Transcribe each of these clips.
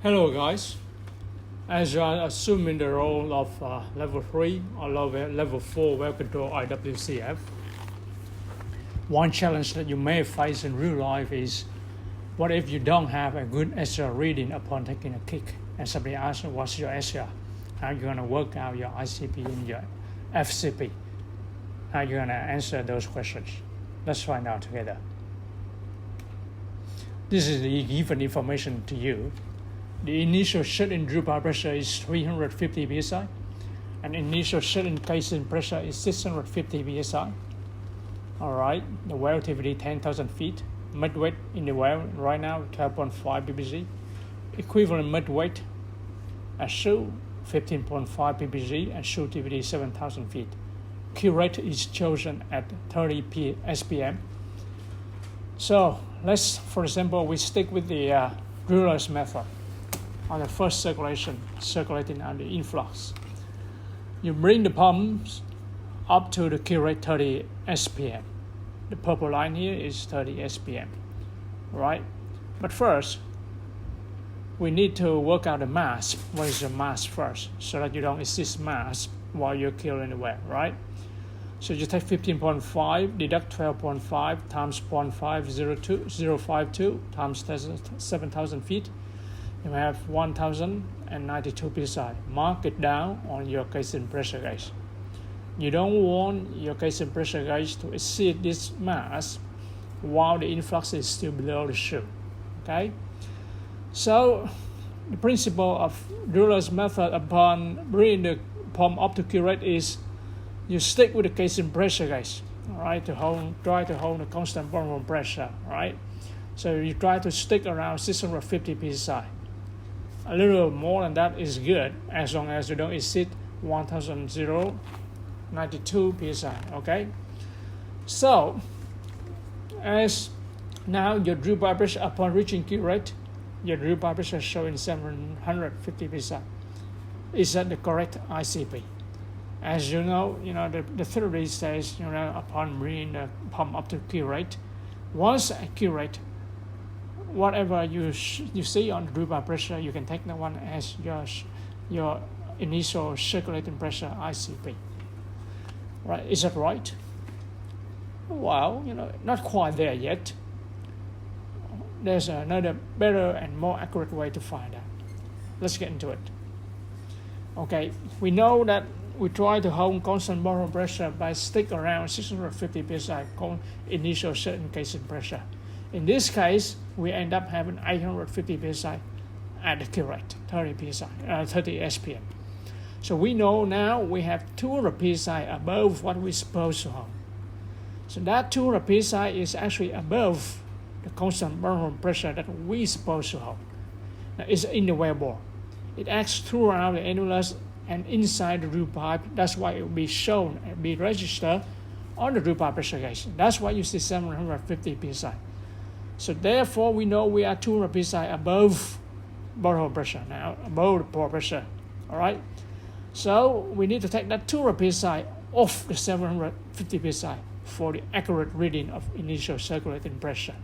Hello guys, as you are assuming the role of level 3 or level 4 well control IWCF, one challenge that you may face in real life is, what if you don't have a good SCR reading upon taking a kick and somebody asks you what's your SCR? How are you going to work out your ICP and your FCP? How are you going to answer those questions? Let's find out together. This is the given information to you. The initial shut-in drip-out pressure is 350 psi, and initial shut-in casing pressure is 650 psi. All right, the well activity 10,000 feet. Mid weight in the well right now 12.5 ppg. Equivalent mid weight at shoe 15.5 ppg and shoe activity 7,000 feet. Q rate is chosen at 30 SPM. So let's, for example, we stick with the driller's method. On the first circulating on the influx, you bring the pumps up to the Q rate 30 SPM. The purple line here is 30 SPM, right? But first, we need to work out the mass. What is the mass first, so that you don't exceed mass while you're killing the well, right? So you take 15.5, deduct 12.5 times 0.5052 times 7,000 feet. You have 1,092 psi. Mark it down on your casing pressure gauge. You don't want your casing pressure gauge to exceed this mass while the influx is still below the shoe. Okay? So the principle of driller's method upon bringing the pump up to Q rate is you stick with the casing pressure gauge, all right, try to hold a constant bottom pressure, right? So you try to stick around 650 psi. A little more than that is good, as long as you don't exceed 1,092 psi, okay? So, as now your drip-out pressure upon reaching Q rate, your drip-out pressure showing 750 psi. Is that the correct ICP? As you know, the theory says, upon bringing the pump up to Q rate, once at Q rate, whatever you see on the drip-out pressure, you can take that one as your initial circulating pressure ICP. Right? Is that right? Well, not quite there yet. There's another better and more accurate way to find out. Let's get into it. Okay, we know that we try to hold constant bottom pressure by stick around 650 psi initial certain casing pressure. In this case, we end up having 850 psi at the Q rate, 30 SPM. So we know now we have 200 psi above what we're supposed to hold. So that 200 psi is actually above the constant bottom pressure that we're supposed to hold. Now, it's in the well bore. It acts throughout the annulus and inside the drip pipe. That's why it will be shown and be registered on the drip pipe pressure gauge. That's why you see 750 psi. So therefore, we know we are 200 psi above bottom pressure now, above the pore pressure, all right? So we need to take that 200 psi off the 750 psi for the accurate reading of initial circulating pressure,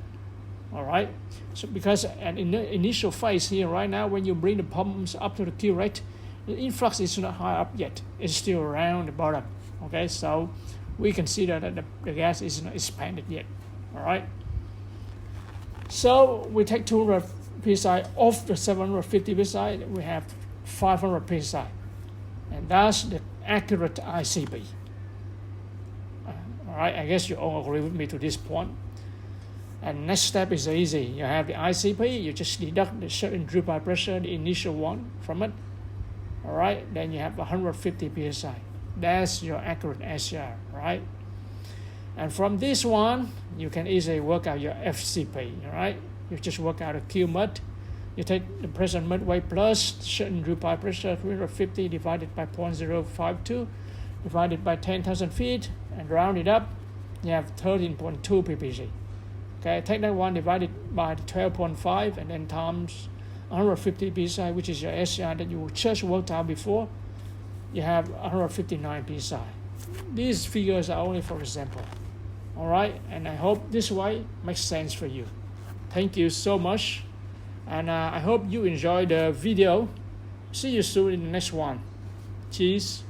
all right? So because at in the initial phase here right now, when you bring the pumps up to the Q rate, the influx is not high up yet. It's still around the bottom, okay? So we consider that the gas is not expanded yet, all right? So we take 200 psi off the 750 psi, we have 500 psi. And that's the accurate ICP. All right, I guess you all agree with me to this point. And next step is easy. You have the ICP, you just deduct the certain drip-out pressure, the initial one from it. All right, then you have 150 psi. That's your accurate SCR, right? And from this one, you can easily work out your FCP, all right? You just work out a Q mid. You take the present mid weight plus certain drip-out pressure, 350 divided by 0.052, divided by 10,000 feet, and round it up, you have 13.2 ppg. Okay, take that one divided by 12.5, and then times 150 psi, which is your SCR that you just worked out before, you have 159 psi. These figures are only for example. All right, and I hope this way makes sense for you. Thank you so much. And I hope you enjoy the video. See you soon in the next one. Cheers.